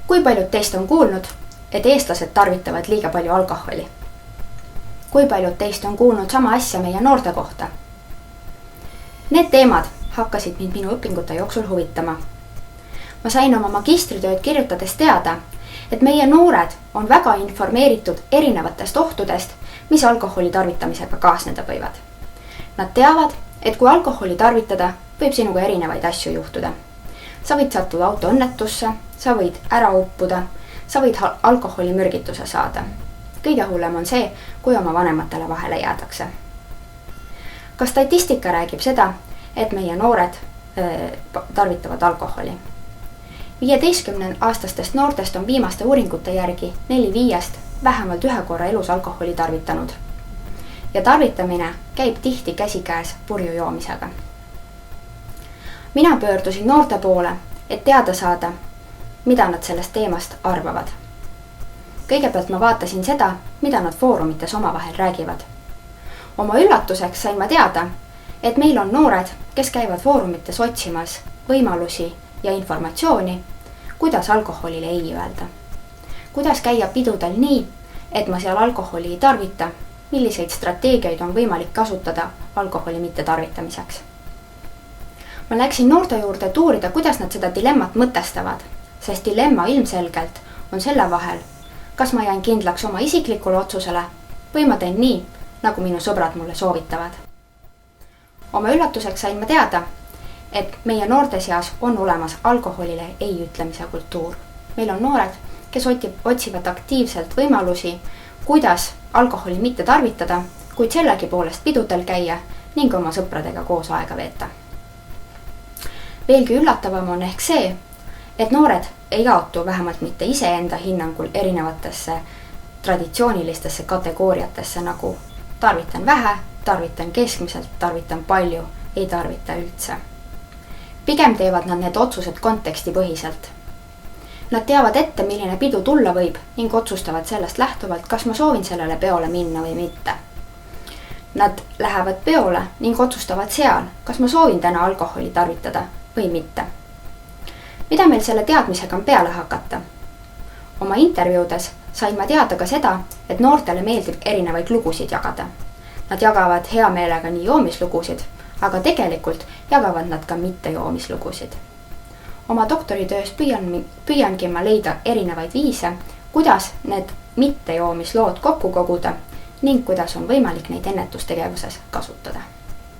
Kui paljud teist on kuulnud, et eestlased tarvitavad liiga palju alkoholi? Kui paljud teist on kuulnud sama asja meie noorte kohta? Need teemad hakkasid mind minu õpingute jooksul huvitama. Ma sain oma magistritööd kirjutades teada, et meie noored on väga informeeritud erinevatest ohtudest, mis alkoholi tarvitamisega kaasneda võivad. Nad teavad, et kui alkoholi tarvitada, võib sinuga erinevaid asju juhtuda. Sa võid sattuda autoõnnetusse, sa võid ära uppuda, sa võid alkoholimürgituse saada. Kõige hullem on see, kui oma vanematele vahele jäädakse. Ka statistika räägib seda, et meie noored tarvitavad alkoholi. 15-aastastest noortest on viimaste uuringute järgi 4-5 vähemalt ühe korra elus alkoholi tarvitanud. Ja tarvitamine käib tihti käsikäes purju joomisega. Mina pöördusin noorte poole, et teada saada, mida nad sellest teemast arvavad. Kõigepealt ma vaatasin seda, mida nad foorumites omavahel räägivad. Oma üllatuseks sain ma teada, et meil on noored, kes käivad foorumites otsimas võimalusi ja informatsiooni, kuidas alkoholile ei öelda. Kuidas käia pidudel nii, et ma seal alkoholi ei tarvita, milliseid strateegiaid on võimalik kasutada alkoholi mitte tarvitamiseks. Ma läksin noorte juurde tuurida, kuidas nad seda dilemmat mõtestavad, sest dilemma ilmselgelt on selle vahel, kas ma jään kindlaks oma isiklikule otsusele või ma teen nii, nagu minu sõbrad mulle soovitavad. Oma üllatuseks sain ma teada, et meie noorte seas on olemas alkoholile ei ütlemise kultuur. Meil on noored, kes otsivad aktiivselt võimalusi, kuidas alkoholi mitte tarvitada, kuid sellegi poolest pidudel käia ning oma sõpradega koos aega veeta. Veelgi üllatavam on ehk see, et noored ei jaotu vähemalt mitte iseenda hinnangul erinevatesse traditsioonilistesse kategooriatesse nagu tarvitan vähe, tarvitan keskmiselt, tarvitan palju, ei tarvita üldse. Pigem teevad nad need otsused kontekstipõhiselt. Nad teavad ette, milline pidu tulla võib ning otsustavad sellest lähtuvalt, kas ma soovin sellele peole minna või mitte. Nad lähevad peole ning otsustavad seal, kas ma soovin täna alkoholi tarvitada või mitte. Mida meil selle teadmisega on peale hakata? Oma intervjuudes sain ma teada ka seda, et noortele meeldib erinevaid lugusid jagada. Nad jagavad hea meelega nii joomislugusid, aga tegelikult jagavad nad ka mitte joomislugusid. Oma doktoritöös püüangi ma leida erinevaid viise, kuidas need mitte joomislood kokku koguda ning kuidas on võimalik neid ennetustegevuses kasutada.